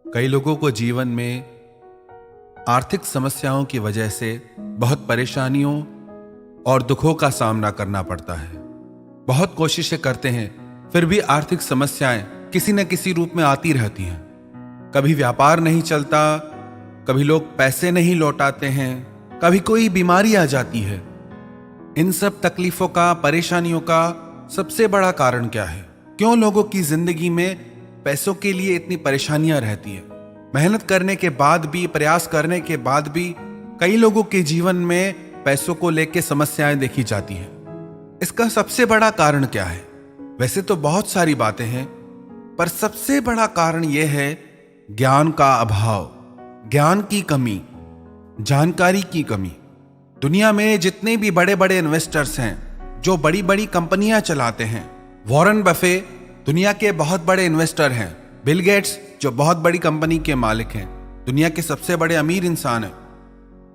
कई लोगों को जीवन में आर्थिक समस्याओं की वजह से बहुत परेशानियों और दुखों का सामना करना पड़ता है। बहुत कोशिशें करते हैं, फिर भी आर्थिक समस्याएं किसी न किसी रूप में आती रहती हैं। कभी व्यापार नहीं चलता, कभी लोग पैसे नहीं लौटाते हैं, कभी कोई बीमारी आ जाती है। इन सब तकलीफों का, परेशानियों का सबसे बड़ा कारण क्या है? क्यों लोगों की जिंदगी में पैसों के लिए इतनी परेशानियां रहती है? मेहनत करने के बाद भी, प्रयास करने के बाद भी कई लोगों के जीवन में पैसों को लेकर समस्याएं देखी जाती हैं। इसका सबसे बड़ा कारण क्या है? वैसे तो बहुत सारी बातें हैं, पर सबसे बड़ा कारण यह है ज्ञान का अभाव, ज्ञान की कमी, जानकारी की कमी। दुनिया में जितने भी बड़े बड़े इन्वेस्टर्स हैं, जो बड़ी बड़ी कंपनियां चलाते हैं, वॉरेन बफे दुनिया के बहुत बड़े इन्वेस्टर हैं, बिल गेट्स जो बहुत बड़ी कंपनी के मालिक हैं, दुनिया के सबसे बड़े अमीर इंसान हैं,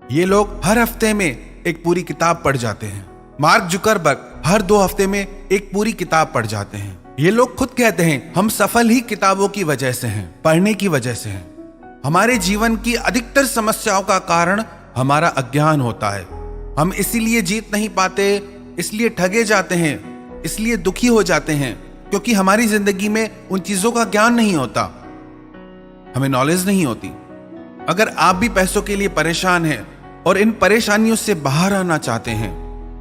ये लोग हर हफ्ते में एक पूरी किताब पढ़ जाते हैं। मार्क जुकरबर्ग हर 2 हफ्ते में एक पूरी किताब पढ़ जाते हैं। ये लोग खुद कहते हैं हम सफल ही किताबों की वजह से हैं, पढ़ने की वजह से हैं। हमारे जीवन की अधिकतर समस्याओं का कारण हमारा अज्ञान होता है। हम इसीलिए जीत नहीं पाते, इसलिए ठगे जाते हैं, इसलिए दुखी हो जाते हैं, क्योंकि हमारी जिंदगी में उन चीजों का ज्ञान नहीं होता, हमें नॉलेज नहीं होती। अगर आप भी पैसों के लिए परेशान हैं और इन परेशानियों से बाहर आना चाहते हैं,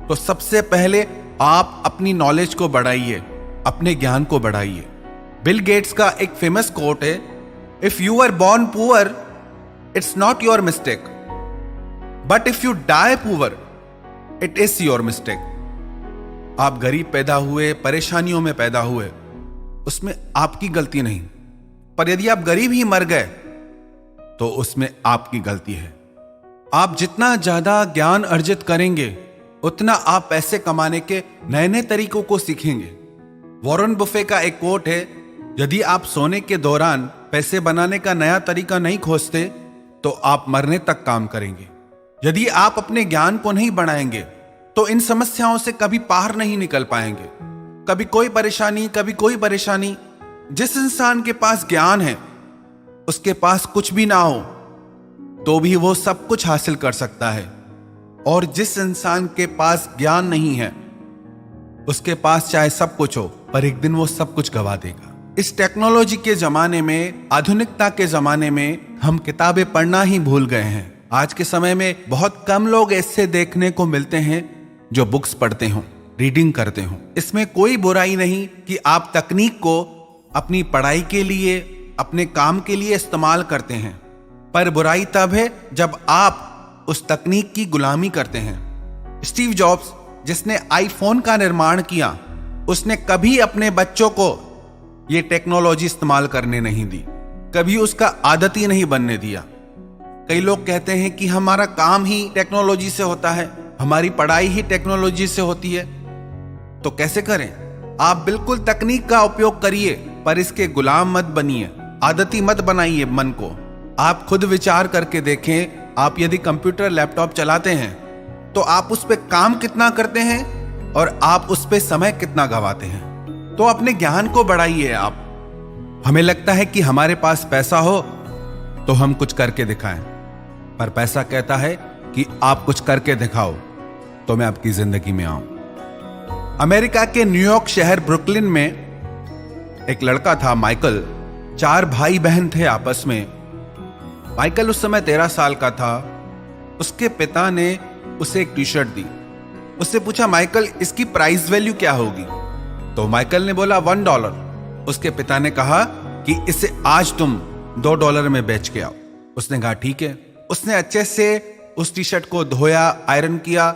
तो सबसे पहले आप अपनी नॉलेज को बढ़ाइए, अपने ज्ञान को बढ़ाइए। बिल गेट्स का एक फेमस कोट है, if you are born poor it's not your mistake, but if you die poor it is your mistake. आप गरीब पैदा हुए, परेशानियों में पैदा हुए, उसमें आपकी गलती नहीं, पर यदि आप गरीब ही मर गए तो उसमें आपकी गलती है। आप जितना ज्यादा ज्ञान अर्जित करेंगे, उतना आप पैसे कमाने के नए नए तरीकों को सीखेंगे। वॉरेन बफे का एक कोट है, यदि आप सोने के दौरान पैसे बनाने का नया तरीका नहीं खोजते तो आप मरने तक काम करेंगे। यदि आप अपने ज्ञान को नहीं बढ़ाएंगे तो इन समस्याओं से कभी बाहर नहीं निकल पाएंगे। कभी कोई परेशानी, कभी कोई परेशानी। जिस इंसान के पास ज्ञान है, उसके पास कुछ भी ना हो तो भी वो सब कुछ हासिल कर सकता है, और जिस इंसान के पास ज्ञान नहीं है, उसके पास चाहे सब कुछ हो, पर एक दिन वो सब कुछ गवा देगा। इस टेक्नोलॉजी के जमाने में, आधुनिकता के जमाने में हम किताबें पढ़ना ही भूल गए हैं। आज के समय में बहुत कम लोग ऐसे देखने को मिलते हैं जो बुक्स पढ़ते हों, रीडिंग करते हों। इसमें कोई बुराई नहीं कि आप तकनीक को अपनी पढ़ाई के लिए, अपने काम के लिए इस्तेमाल करते हैं, पर बुराई तब है जब आप उस तकनीक की गुलामी करते हैं। स्टीव जॉब्स, जिसने आईफोन का निर्माण किया, उसने कभी अपने बच्चों को यह टेक्नोलॉजी इस्तेमाल करने नहीं दी, कभी उसका आदत ही नहीं बनने दिया। कई लोग कहते हैं कि हमारा काम ही टेक्नोलॉजी से होता है, हमारी पढ़ाई ही टेक्नोलॉजी से होती है। तो कैसे करें? आप बिल्कुल तकनीक का उपयोग करिए, पर इसके गुलाम मत बनिए, आदती मत बनाइए मन को। आप खुद विचार करके देखें, आप यदि कंप्यूटर, लैपटॉप चलाते हैं तो आप उस पर काम कितना करते हैं और आप उस पर समय कितना गवाते हैं। तो अपने ज्ञान को बढ़ाइए आप। हमें लगता है कि हमारे पास पैसा हो तो हम कुछ करके दिखाएं, पर पैसा कहता है कि आप कुछ करके दिखाओ तो मैं आपकी जिंदगी में आऊं। अमेरिका के न्यूयॉर्क शहर ब्रुकलिन में एक लड़का था, माइकल। 4 भाई बहन थे आपस में। माइकल उस समय 13 साल का था। उसके पिता ने उसे एक टी शर्ट दी। उससे पूछा, माइकल इसकी प्राइस वैल्यू क्या होगी? तो माइकल ने बोला $1। उसके पिता ने कहा कि इसे आज तुम $2 में बेच के आओ। उसने कहा ठीक है। उसने अच्छे से उस टी शर्ट को धोया, आयरन किया,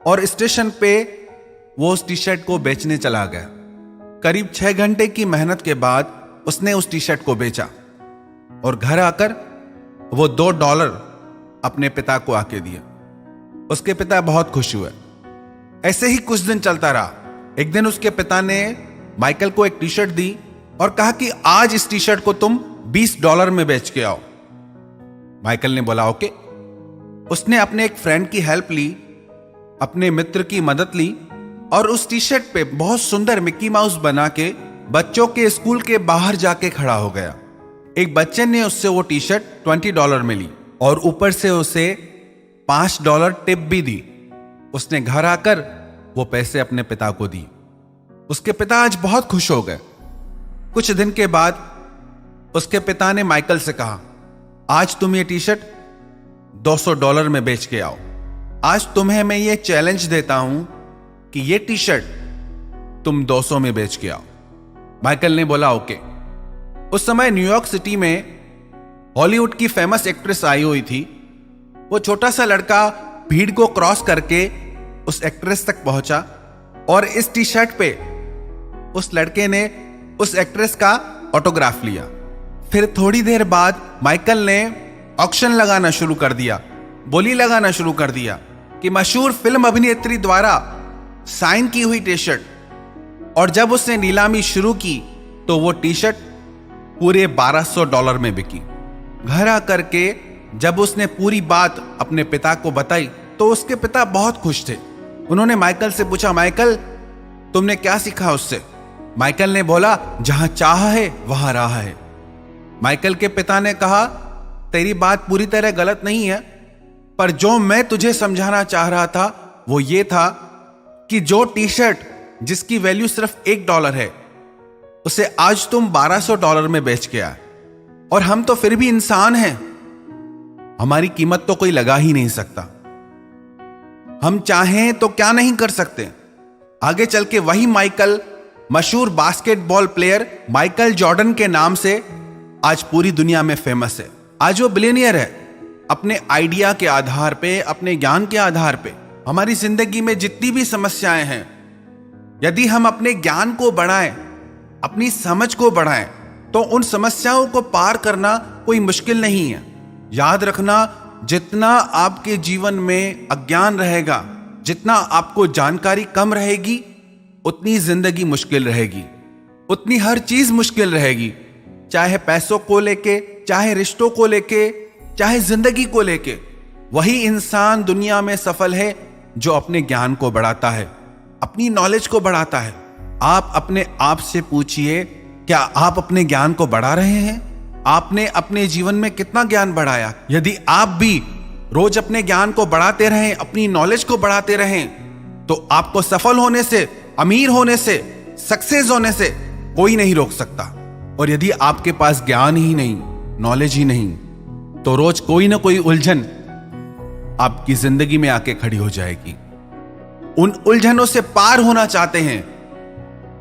और स्टेशन पे वो उस टी शर्ट को बेचने चला गया। करीब 6 घंटे की मेहनत के बाद उसने उस टी शर्ट को बेचा, और घर आकर वो $2 अपने पिता को आके दिया। उसके पिता बहुत खुश हुए। ऐसे ही कुछ दिन चलता रहा। एक दिन उसके पिता ने माइकल को एक टी शर्ट दी और कहा कि आज इस टी शर्ट को तुम $20 में बेच के आओ। माइकल ने बोला ओके। उसने अपने एक फ्रेंड की हेल्प ली, अपने मित्र की मदद ली, और उस टी शर्ट पे बहुत सुंदर मिक्की माउस बना के बच्चों के स्कूल के बाहर जाके खड़ा हो गया। एक बच्चे ने उससे वो टी शर्ट $20 में ली और ऊपर से उसे $5 टिप भी दी। उसने घर आकर वो पैसे अपने पिता को दी। उसके पिता आज बहुत खुश हो गए। कुछ दिन के बाद उसके पिता ने माइकल से कहा, आज तुम ये टी शर्ट $200 में बेच के आओ। आज तुम्हें मैं ये चैलेंज देता हूं कि ये टी शर्ट तुम 200 में बेच के आओ। माइकल ने बोला ओके। उस समय न्यूयॉर्क सिटी में हॉलीवुड की फेमस एक्ट्रेस आई हुई थी। वो छोटा सा लड़का भीड़ को क्रॉस करके उस एक्ट्रेस तक पहुंचा और इस टी शर्ट पे उस लड़के ने उस एक्ट्रेस का ऑटोग्राफ लिया। फिर थोड़ी देर बाद माइकल ने ऑक्शन लगाना शुरू कर दिया, बोली लगाना शुरू कर दिया कि मशहूर फिल्म अभिनेत्री द्वारा साइन की हुई टी शर्ट। और जब उसने नीलामी शुरू की तो वो टी शर्ट पूरे $1200 में बिकी। घर आकर के जब उसने पूरी बात अपने पिता को बताई तो उसके पिता बहुत खुश थे। उन्होंने माइकल से पूछा, माइकल तुमने क्या सीखा उससे? माइकल ने बोला, जहां चाह है वहां राह है। माइकल के पिता ने कहा, तेरी बात पूरी तरह गलत नहीं है, पर जो मैं तुझे समझाना चाह रहा था वो ये था कि जो टी शर्ट जिसकी वैल्यू सिर्फ $1 है उसे आज तुम $1200 में बेच के आए। और हम तो फिर भी इंसान हैं, हमारी कीमत तो कोई लगा ही नहीं सकता। हम चाहें तो क्या नहीं कर सकते। आगे चल के वही माइकल मशहूर बास्केटबॉल प्लेयर माइकल जॉर्डन के नाम से आज पूरी दुनिया में फेमस है। आज वो बिलियनियर है। अपने आइडिया के आधार पे, अपने ज्ञान के आधार पे हमारी जिंदगी में जितनी भी समस्याएं हैं, यदि हम अपने ज्ञान को बढ़ाएं, अपनी समझ को बढ़ाएं, तो उन समस्याओं को पार करना कोई मुश्किल नहीं है। याद रखना, जितना आपके जीवन में अज्ञान रहेगा, जितना आपको जानकारी कम रहेगी, उतनी जिंदगी मुश्किल रहेगी, उतनी हर चीज मुश्किल रहेगी। चाहे पैसों को लेके, चाहे रिश्तों को लेके, चाहे जिंदगी को लेके। वही इंसान दुनिया में सफल है जो अपने ज्ञान को बढ़ाता है, अपनी नॉलेज को बढ़ाता है। आप अपने आप से पूछिए, क्या आप अपने ज्ञान को बढ़ा रहे हैं? आपने अपने जीवन में कितना ज्ञान बढ़ाया? यदि आप भी रोज अपने ज्ञान को बढ़ाते रहें, अपनी नॉलेज को बढ़ाते रहें, तो आपको सफल होने से, अमीर होने से, सक्सेस होने से कोई नहीं रोक सकता। और यदि आपके पास ज्ञान ही नहीं, नॉलेज ही नहीं, तो रोज कोई ना कोई उलझन आपकी जिंदगी में आके खड़ी हो जाएगी। उन उलझनों से पार होना चाहते हैं,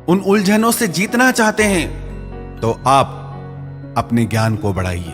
उन उलझनों से जीतना चाहते हैं, तो आप अपने ज्ञान को बढ़ाइए।